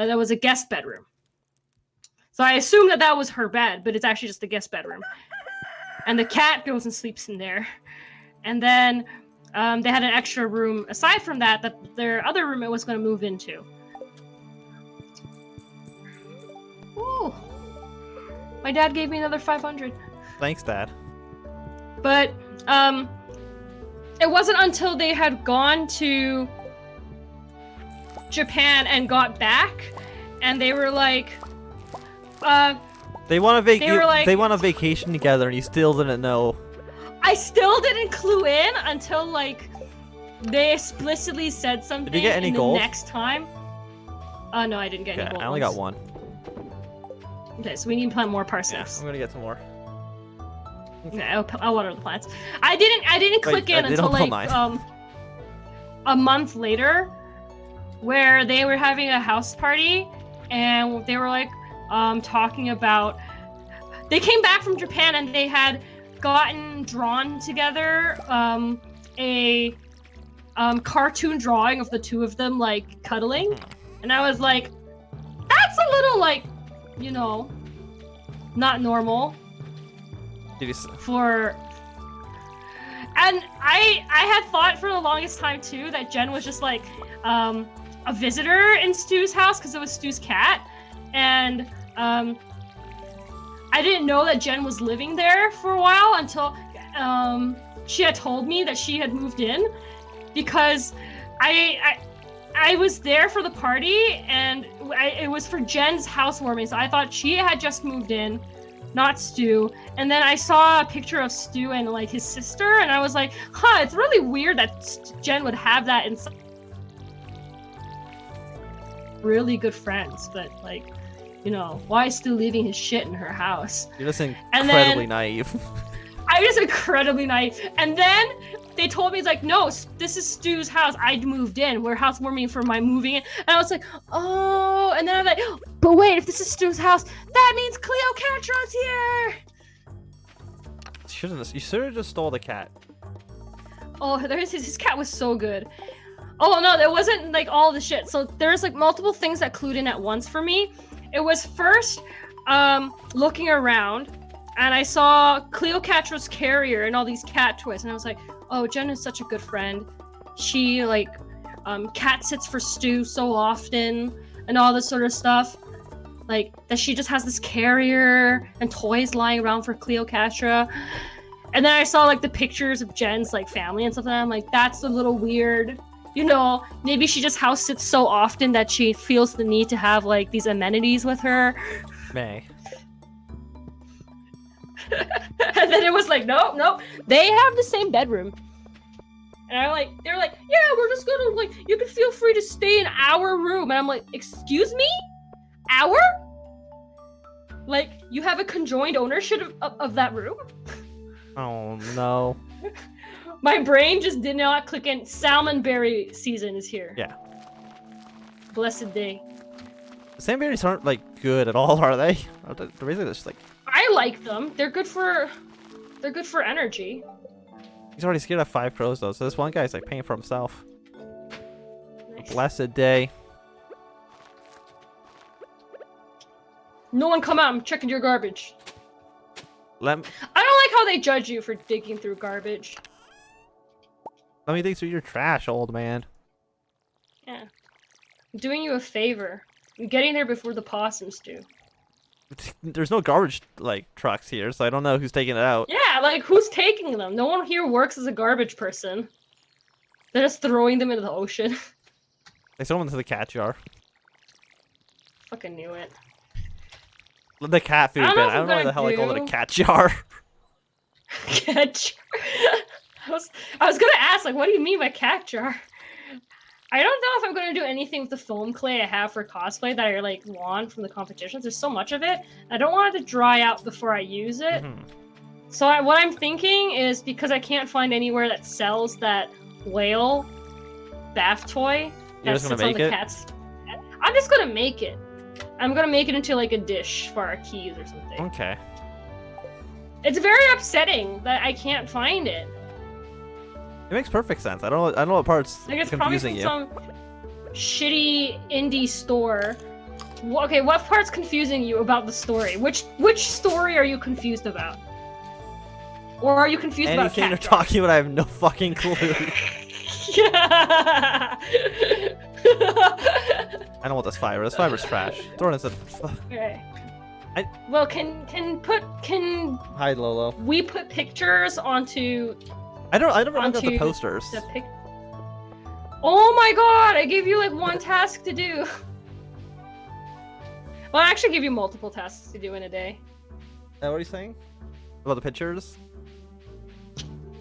that was a guest bedroom. So I assumed that was her bed, but it's actually just a guest bedroom. And the cat goes and sleeps in there. And then they had an extra room aside from that their other roommate was going to move into. Ooh. My dad gave me another 500. Thanks, Dad. But it wasn't until they had gone to Japan and got back, and they were like, they want a vacation together, and you still didn't know. I still didn't clue in until like they explicitly said something. Did you get any gold? Next time. No, I didn't get any gold. I only got one. Okay, so we need to plant more parsnips. Yeah, I'm gonna get some more. Okay, I'll water the plants. I didn't click in until like a month later, where they were having a house party, and they were like talking about. They came back from Japan and they had gotten drawn together a cartoon drawing of the two of them like cuddling, and I was like, that's a little like, you know, not normal. For and I had thought for the longest time too that Jen was just like a visitor in Stu's house because it was Stu's cat, and I didn't know that Jen was living there for a while until she had told me that she had moved in, because I was there for the party and it was for Jen's housewarming, so I thought she had just moved in, not Stu. And then I saw a picture of Stu and like his sister, and I was like, huh, it's really weird that Jen would have that inside. Really good friends, but like, you know, why is Stu leaving his shit in her house? You're just incredibly naive. I'm just incredibly naive. And then they told me, it's like, no, this is Stu's house. I moved in. We're housewarming for my moving in. And I was like, oh. And then I'm like, but wait, if this is Stu's house, that means Cleopatra's here. You should have just stole the cat. Oh, his cat was so good. Oh no, there wasn't like all the shit. So there's like multiple things that clued in at once for me. It was first looking around, and I saw Cleopatra's carrier and all these cat toys, and I was like, oh, Jen is such a good friend. She like cat sits for Stu so often and all this sort of stuff. Like that she just has this carrier and toys lying around for Cleopatra. And then I saw like the pictures of Jen's like family and stuff, and I'm like, that's a little weird. You know, maybe she just house sits so often that she feels the need to have like these amenities with her. May. And then it was like, nope, they have the same bedroom. And they were like, yeah, we're just gonna like, you can feel free to stay in our room. And I'm like, excuse me? Our? Like, you have a conjoined ownership of that room? Oh no. My brain just did not click in. Salmonberry season is here. Yeah. Blessed day. Salmonberries aren't like good at all, are they? They're basically just like. I like them. They're good for energy. He's already scared of 5 crows though, so this one guy's like paying for himself. Nice. A blessed day. No one come out. I'm checking your garbage. I don't like how they judge you for digging through garbage. Let me dig through your trash, old man. Yeah. I'm doing you a favor. I'm getting there before the possums do. There's no garbage, like, trucks here, so I don't know who's taking it out. Yeah, like, who's taking them? No one here works as a garbage person. They're just throwing them into the ocean. They throw them into the cat jar. Fucking knew it. The cat food bin. I don't know why the hell I called it a cat jar. Cat jar? I was gonna ask, like, what do you mean by cat jar? I don't know if I'm gonna do anything with the foam clay I have for cosplay that I like want from the competitions. There's so much of it. I don't want it to dry out before I use it. Mm-hmm. So what I'm thinking is, because I can't find anywhere that sells that whale bath toy that sits on the cat's, I'm just gonna make it. I'm gonna make it into like a dish for our keys or something. Okay. It's very upsetting that I can't find it. It makes perfect sense. I don't know what part's like it's confusing you. Probably from some shitty indie store Okay, what part's confusing you about the story? Which story are you confused about? Or are you confused about anything you're talking about? I have no fucking clue. Yeah. I don't want this fiber. This fiber's trash. Throw it in. Okay. Well, can Hi, Lolo. we put pictures onto? I never got the posters. Oh my god! I gave you like one task to do. Well, I actually give you multiple tasks to do in a day. What are you saying? About the pictures?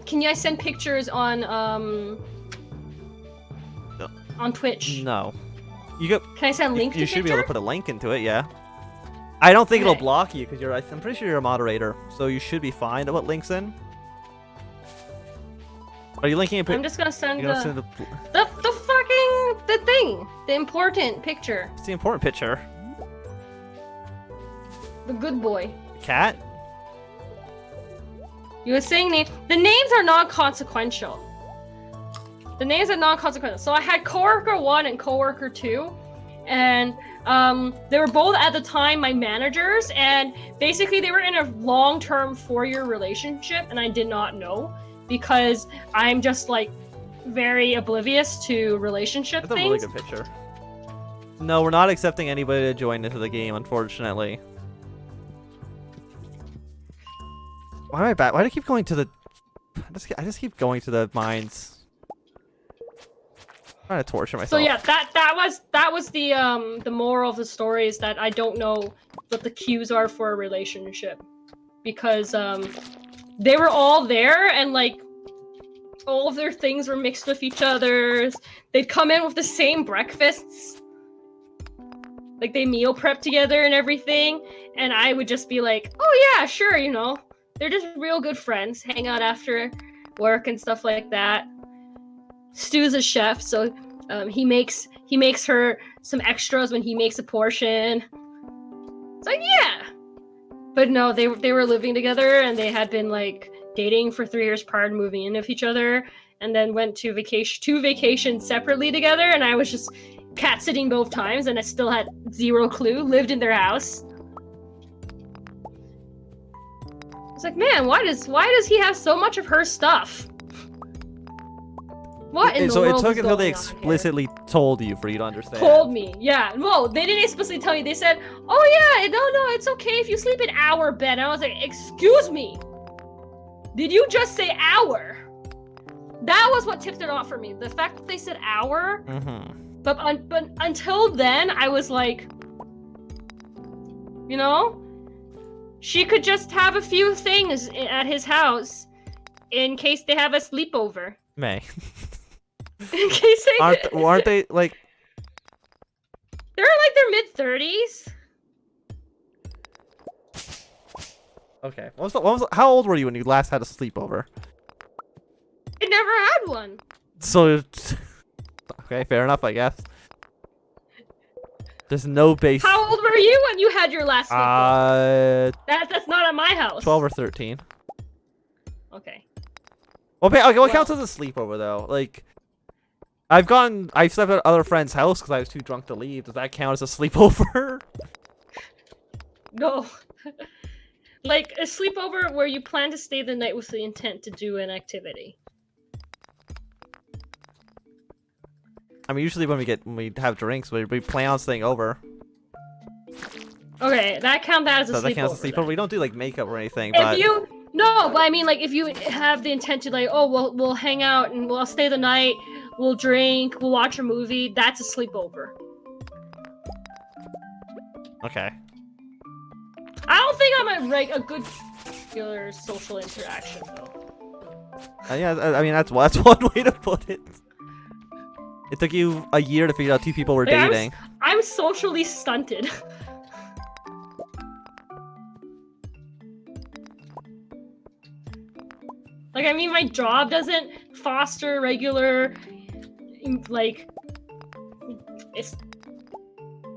Can you send pictures on No. on Twitch? No. Can I send a link to You should be able to put a link into it, yeah. I don't think it'll block you because I'm pretty sure you're a moderator, so you should be fine to put links in. Are you linking a I'm just gonna send the thing, the important picture. It's the important picture. The good boy. Cat? You were saying the names are non-consequential. The names are non-consequential. So I had coworker 1 and coworker 2, and they were both at the time my managers, and basically they were in a long-term 4-year relationship, and I did not know because I'm just like very oblivious to relationship That's things. a really good picture. No, we're not accepting anybody to join into the game, unfortunately. Why am I back? Why do I keep going to the? I just keep going to the mines. I'm trying to torture myself. So yeah, that was the moral of the story is that I don't know what the cues are for a relationship, because they were all there and like all of their things were mixed with each other's. They'd come in with the same breakfasts, like they meal prep together and everything, and I would just be like, oh yeah, sure, you know. They're just real good friends, hang out after work and stuff like that. Stu's a chef, so he makes her some extras when he makes a portion. It's like, yeah. But no, they were living together, and they had been like dating for 3 years prior to moving in with each other, and then went to two vacations separately together, and I was just cat sitting both times, and I still had zero clue, lived in their house. It's like, man, why does he have so much of her stuff? What in the world? So it took until they explicitly told you for you to understand. Told me, yeah. Well, they didn't explicitly tell me. They said, "Oh yeah, no, it's okay if you sleep an hour bed." And I was like, "Excuse me, did you just say hour?" That was what tipped it off for me. The fact that they said hour. Mm-hmm. But until then, I was like, you know. She could just have a few things at his house in case they have a sleepover. May. In case they aren't they like? They're like their mid-30s. Okay. How old were you when you last had a sleepover? I never had one. So, okay, fair enough, I guess. There's no base. How old were you when you had your last sleepover? That's not at my house. 12 or 13. Okay. Okay, what counts as a sleepover though? Like, I've slept at other friends' house because I was too drunk to leave. Does that count as a sleepover? No. Like a sleepover where you plan to stay the night with the intent to do an activity. I mean, usually when we have drinks, we plan on staying over. Okay, that counts as a sleepover. That counts as a sleepover. We don't do like makeup or anything. No, but I mean, like if you have the intent to like, oh, we'll hang out and we'll stay the night, we'll drink, we'll watch a movie. That's a sleepover. Okay. I don't think I'm a good regular social interaction though. Yeah, I mean that's one way to put it. It took you a year to figure out two people were dating. I'm socially stunted. Like, I mean, my job doesn't foster regular, like, it's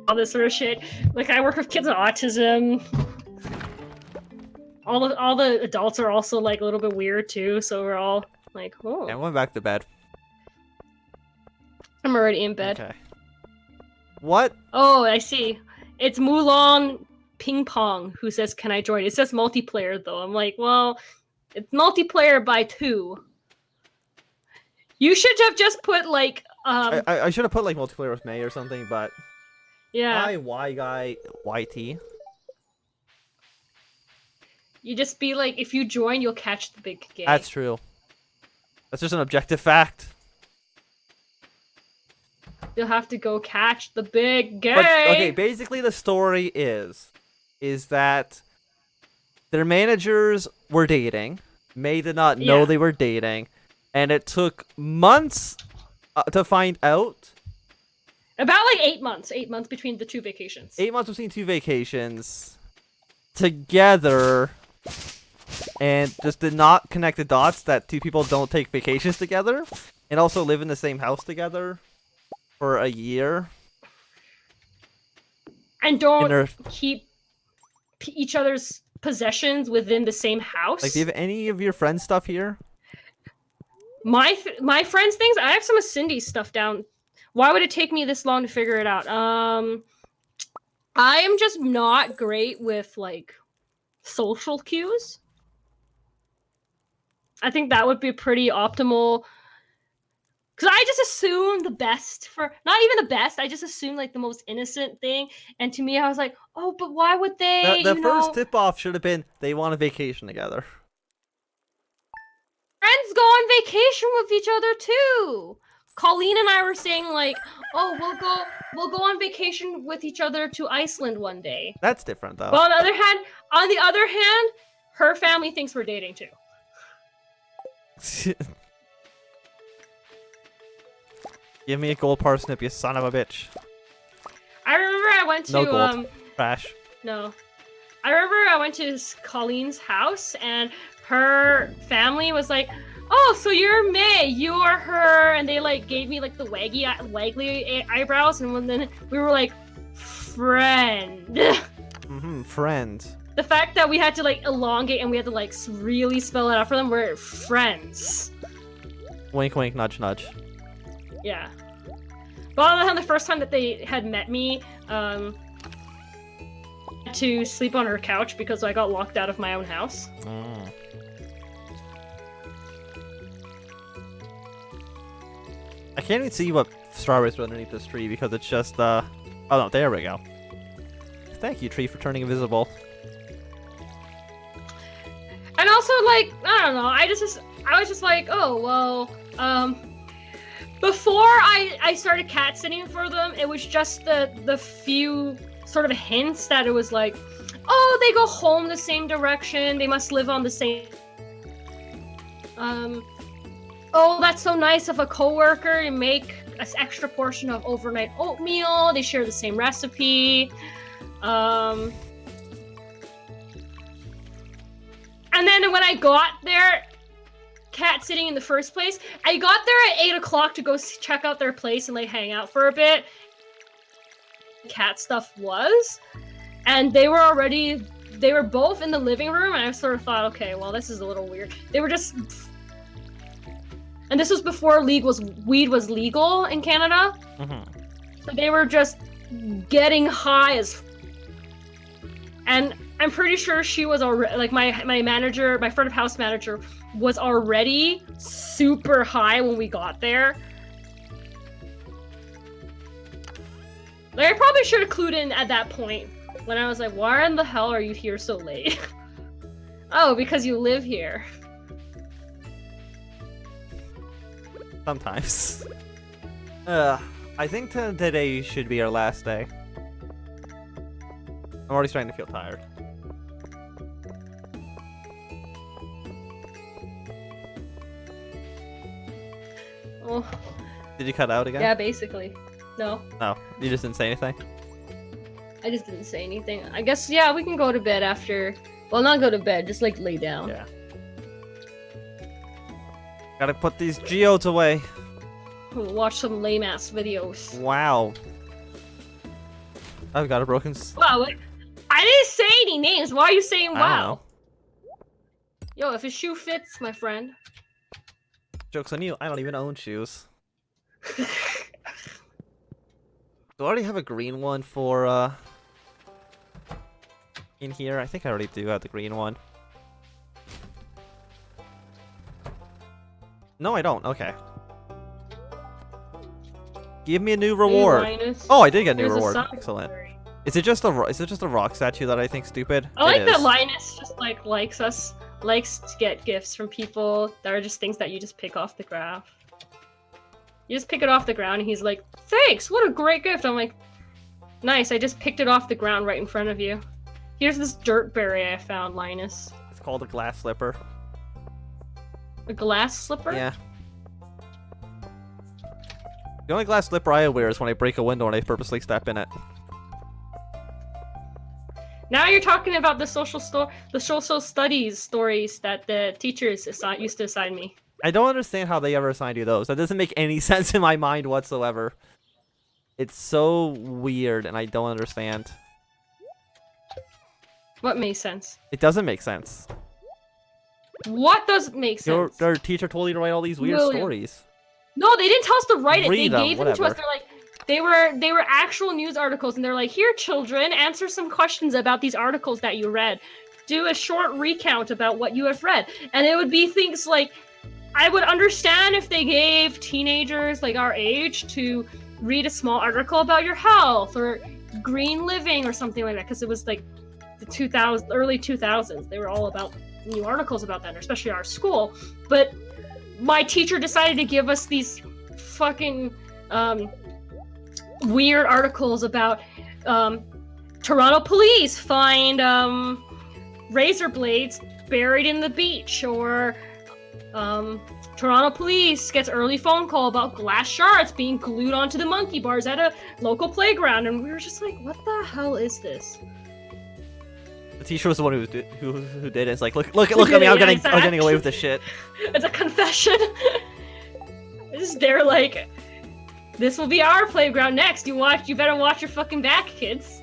all this sort of shit. Like, I work with kids with autism. All the adults are also, like, a little bit weird, too, so we're all like, oh. Yeah, I went back to bed. I'm already in bed. Okay. What? Oh, I see. It's Mulan Ping Pong who says, "Can I join?" It says multiplayer though. I'm like, well, it's multiplayer by 2. You should have just put like I should have put like multiplayer with May or something, but yeah. hi Y guy YT. You just be like, if you join, you'll catch the big gay. That's true. That's just an objective fact. You'll have to go catch the big gay. But okay, basically the story is that their managers were dating. May did not know Yeah. they were dating, and it took months to find out. About like 8 months. 8 months between the 2 vacations. 8 months between 2 vacations together, and just did not connect the dots that 2 people don't take vacations together and also live in the same house together for a year. And don't keep each other's possessions within the same house. Like, do you have any of your friends' stuff here? My friends' things? I have some of Cindy's stuff down. Why would it take me this long to figure it out? I am just not great with, like, social cues. I think that would be pretty optimal. Because I just assume the best for... Not even the best, I just assume, like, the most innocent thing. And to me, I was like, oh, but why would they, The first tip-off should have been, they want a vacation together. Friends go on vacation with each other, too! Colleen and I were saying, like, oh, we'll go on vacation with each other to Iceland one day. That's different, though. But on the other hand, her family thinks we're dating too. Give me a gold parsnip, you son of a bitch. I remember I went to No gold. Trash. No. I remember I went to Colleen's house and her family was like, oh, so you're May, you're her, and they like gave me like the waggly eyebrows, and then we were like, friend. Friend. The fact that we had to like elongate and we had to like really spell it out for them, we're friends. Wink, wink, nudge, nudge. Yeah. But on the hand, the first time that they had met me, to sleep on her couch because I got locked out of my own house. I can't even see what strawberries are underneath this tree because it's just, oh no, there we go. Thank you, tree, for turning invisible. And also, like, I don't know, I was just like, oh, well, before I started cat sitting for them, it was just the few sort of hints that it was like, oh, they go home the same direction, they must live on the same... oh, that's so nice of a coworker to make an extra portion of overnight oatmeal, they share the same recipe, and then when I got there, cat sitting in the first place, I got there at 8 o'clock to go check out their place and like hang out for a bit. Cat stuff was, and they were both in the living room, and I sort of thought, okay, well, this is a little weird. They were just, and this was before weed was legal in Canada, so they were just getting high as, and I'm pretty sure she was already, like, my manager, my front of house manager was already super high when we got there. Like, I probably should have clued in at that point when I was like, why in the hell are you here so late? Oh, because you live here. Sometimes. I think today should be our last day. I'm already starting to feel tired. Oh. Did you cut out again? Yeah, basically. No. No, you just didn't say anything? I just didn't say anything. I guess, yeah, we can go to bed after... Well, not go to bed, just, like, lay down. Yeah. Gotta put these geodes away. Watch some lame-ass videos. Wow. I've got a broken... Wow, I didn't say any names. Why are you saying I don't wow? know. Yo, if his shoe fits, my friend. Joke's on you, I don't even own shoes. Do I already have a green one for, In here, I think I already do have the green one. No, I don't. Okay. Give me a new reward. Linus. Oh, I did get a new There's reward. sun Excellent. berry. Is it just a rock statue that I think stupid? I like It that is. Linus just like likes to get gifts from people that are just things that you just pick off the graph. You just pick it off the ground and he's like, thanks, what a great gift. I'm like, nice, I just picked it off the ground right in front of you. Here's this dirt berry I found, Linus. It's called a glass slipper. A glass slipper? Yeah. The only glass slipper I wear is when I break a window and I purposely step in it. Now you're talking about the social studies stories that the teachers used to assign me. I don't understand how they ever assigned you those. That doesn't make any sense in my mind whatsoever. It's so weird and I don't understand. What makes sense? It doesn't make sense. What doesn't make sense? Your teacher told you to write all these weird William. stories. No, they didn't tell us to write it. Read They them, gave them to us. whatever. They're like, they were actual news articles, and they're like, here, children, answer some questions about these articles that you read. Do a short recount about what you have read. And it would be things like, I would understand if they gave teenagers like our age to read a small article about your health or green living or something like that, because it was like the early 2000s. They were all about new articles about that, especially our school. But my teacher decided to give us these fucking weird articles about Toronto police find razor blades buried in the beach, or Toronto police gets early phone call about glass shards being glued onto the monkey bars at a local playground, and we were just like, what the hell is this? The teacher was the one who did it. It's like, look at me, I'm getting away with this shit. It's a confession. They're like, this will be our playground next. You better watch your fucking back, kids.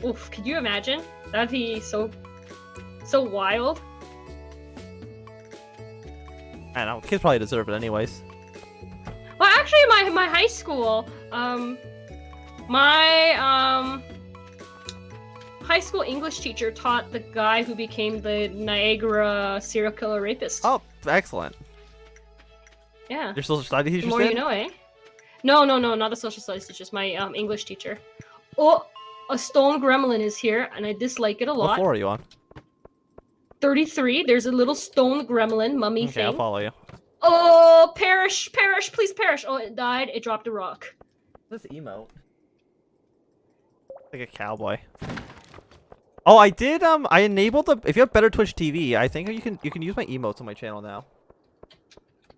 Oof, could you imagine? That'd be so wild. I don't know, kids probably deserve it anyways. Well, actually, my high school, my high school English teacher taught the guy who became the Niagara serial killer rapist. Oh, excellent. Yeah. Your social studies teacher The more did? you know, eh? No, not the social studies teacher, my English teacher. Oh, a stone gremlin is here, and I dislike it a What lot. floor are you on? 33, there's a little stone gremlin mummy Okay, thing. I'll follow you. Oh, perish, please perish. Oh, it died, it dropped a rock. This emote. Like a cowboy. Oh, I did. I enabled the. If you have better Twitch TV, I think you can use my emotes on my channel now.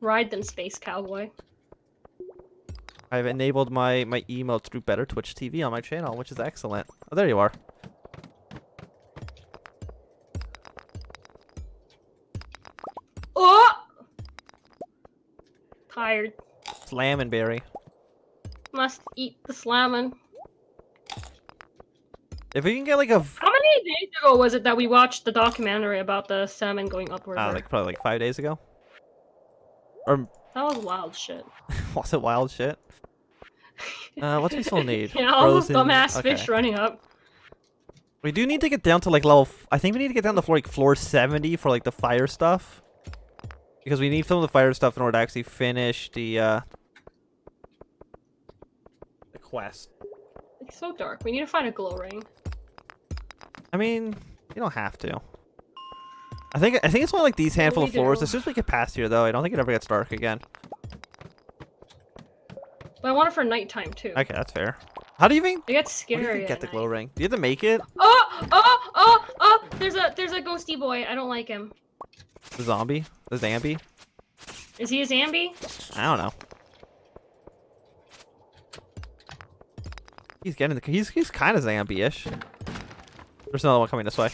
Ride them, space cowboy. I've enabled my emotes through better Twitch TV on my channel, which is excellent. Oh, there you are. Oh! Tired. Slammin' berry. Must eat the slamming. If we can get like a. How many days ago was it that we watched the documentary about the salmon going upward? Like probably like 5 days ago. Or That was wild shit. was it wild shit? What we still need? Yeah, all those Frozen- dumbass okay. fish running up. We do need to get down to like level. I think we need to get down to floor 70 for like the fire stuff. Because we need some of the fire stuff in order to actually finish the quest. It's so dark. We need to find a glow ring. I mean, you don't have to. I think it's only like these handful we of floors. do. As soon as we get past here, though, I don't think it ever gets dark again. But I want it for nighttime too. Okay, that's fair. How do you even? It gets How do you scary. even at get the night. glow ring? Do you have to make it? Oh! There's a ghosty boy. I don't like him. The zombie? The Zambi? Is he a Zambi? I don't know. He's getting the. He's kind of Zambi-ish. There's another one coming this way.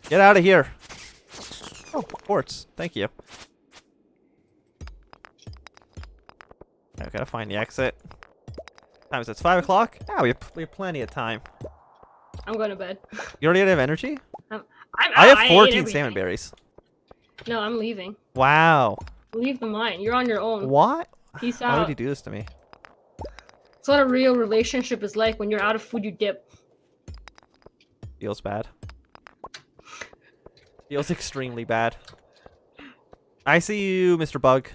Get out of here! Oh, quartz. Thank you. I gotta find the exit. Time is it? 5 o'clock? Yeah, we have plenty of time. I'm going to bed. You already have energy? I I have ate 14 everything. salmon berries. No, I'm leaving. Wow. Leave the mine. You're on your own. What? Peace Why would out. you do this to me? It's what a real relationship is like. When you're out of food, you dip. Feels bad. Feels extremely bad. I see you, Mr. Bug.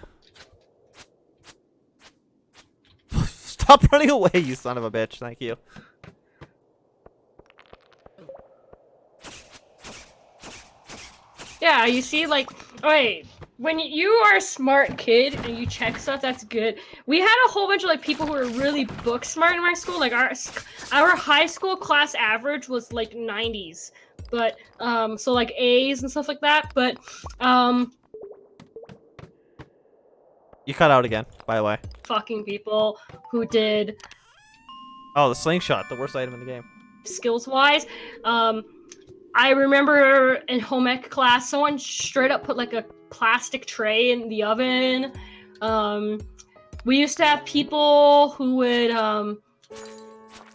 Stop running away, you son of a bitch. Thank you. Yeah, you see, like, wait, when you are a smart kid and you check stuff, that's good. We had a whole bunch of like people who were really book smart in my school. Like our high school class average was like 90s, but so like A's and stuff like that. But You cut out again, by the way. fucking people who did Oh, the slingshot, the worst item in the game. skills wise, I remember in home ec class, someone straight up put like a plastic tray in the oven. We used to have people who would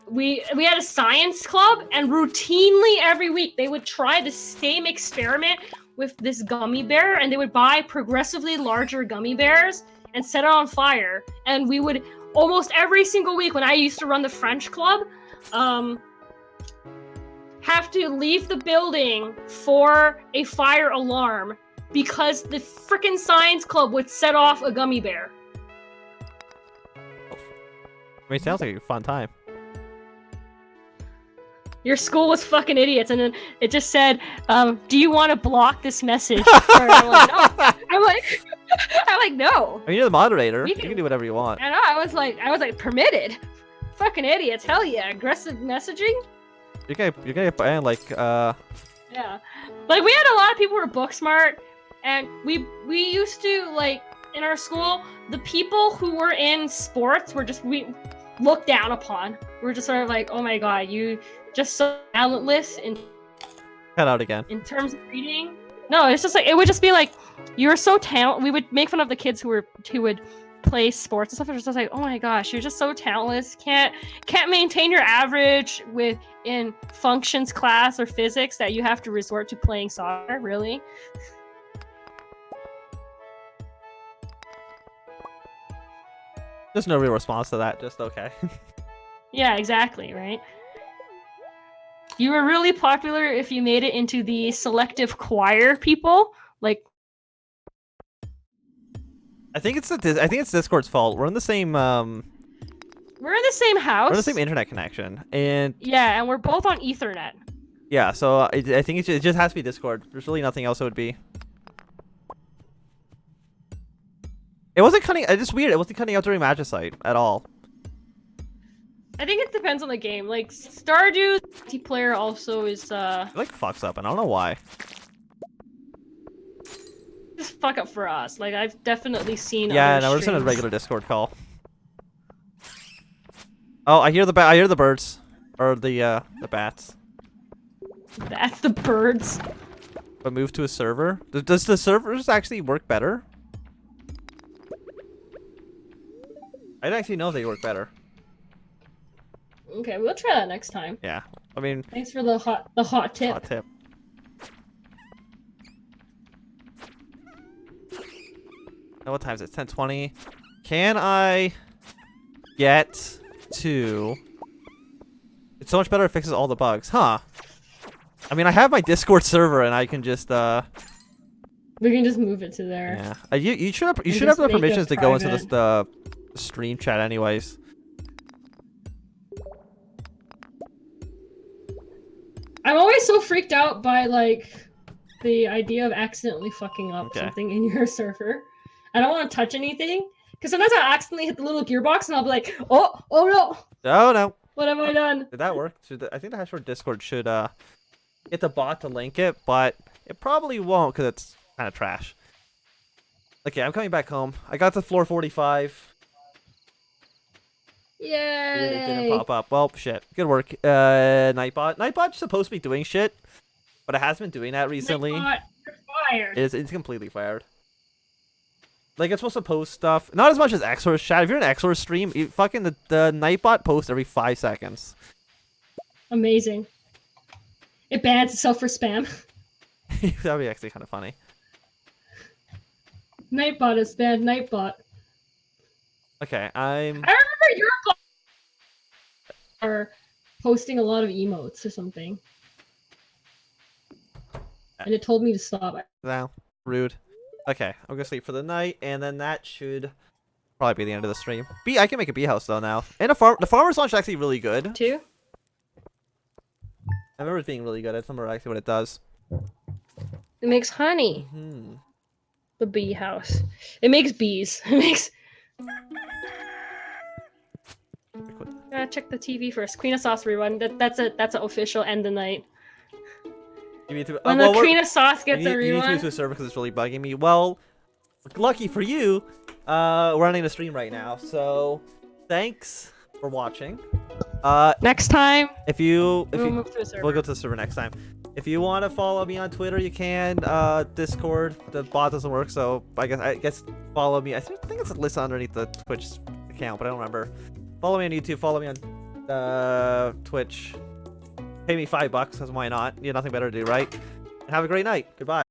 we had a science club, and routinely every week they would try the same experiment with this gummy bear, and they would buy progressively larger gummy bears and set it on fire. And we would almost every single week when I used to run the French club, have to leave the building for a fire alarm because the frickin' science club would set off a gummy bear. I mean, it sounds like a fun time. Your school was fucking idiots, and then it just said, "Do you want to block this message?" I'm like, no. I'm like, no. I mean, you're the moderator. You You can do whatever you want. I know. I was like, permitted. Fucking idiots. Hell yeah. Aggressive messaging. You're gonna ban like Yeah. Like we had a lot of people who were book smart, and we used to like in our school the people who were in sports were just we looked down upon. We're just sort of like, oh my god, you just so talentless in cut out again. terms of reading. No, it's just like it would just be like you're so talented. We would make fun of the kids who would play sports and stuff. It's just like, oh my gosh, you're just so talentless. Can't maintain your average in functions class or physics that you have to resort to playing soccer. Really? There's no real response to that. Just okay. Yeah, exactly. Right. You were really popular if you made it into the selective choir people. Like, I think it's Discord's fault. We're in the same we're in the same house. we're in the same internet connection, and Yeah, and we're both on Ethernet. yeah. So I think it just has to be Discord. There's really nothing else it would be. It wasn't cutting. It's just weird. It wasn't cutting out during Magicite at all. I think it depends on the game. Like Stardew multiplayer also is It like fucks up, and I don't know why. just fuck up for us. Like I've definitely seen. Yeah, other no, we're just in a streams. regular Discord call. Oh, I hear the birds, or the bats. That's the birds. But move to a server. Does the servers actually work better? I don't actually know if they work better. Okay, we'll try that next time. Yeah, I mean, Thanks for the hot tip. hot tip. Now what time is it? 10:20. Can I get to? It's so much better. It fixes all the bugs, huh? I mean, I have my Discord server, and I can just We can just move it to there. yeah. You should have just the make it permissions to go into private. the stream chat, anyways. I'm always so freaked out by like the idea of accidentally fucking up Okay. something in your server. I don't want to touch anything because sometimes I accidentally hit the little gearbox and I'll be like, oh no, Oh no. what have I done? Did that work? I think the hash for Discord should get the bot to link it, but it probably won't because it's kind of trash. Okay, I'm coming back home. I got to floor 45. It didn't Yay! pop up. Well, shit. Good work, Nightbot. Nightbot's supposed to be doing shit, but it hasn't been doing that recently. Nightbot, you're fired. It's completely fired. Like, it's supposed to post stuff. Not as much as Xor's chat. If you're in Xor's stream, fucking the Nightbot posts every 5 seconds. Amazing. It bans itself for spam. That'd be actually kind of funny. Nightbot is bad. Nightbot. Okay, I remember your are posting a lot of emotes or something. And it told me to stop. Wow, rude. Okay, I'm gonna sleep for the night, and then that should probably be the end of the stream. I can make a bee house though now, and a farm. The farmer's launch is actually really good. Too? I remember it being really good. I don't remember actually what it does. It makes honey. The bee house. It makes bees. It makes. Check the TV first. Queen of Sauce rerun. That's an official end the night. You need to, When the Queen of Sauce gets a you need to rerun. use the server because it's really bugging me. Well, lucky for you, we're running a stream right now. So, thanks for watching. Next time, we'll move to a server. We'll go to the server next time. If you want to follow me on Twitter, you can. Discord, the bot doesn't work, so I guess follow me. I think it's listed underneath the Twitch account, but I don't remember. Follow me on YouTube. Follow me on Twitch. Pay me $5, because why not? You have nothing better to do, right? And have a great night. Goodbye.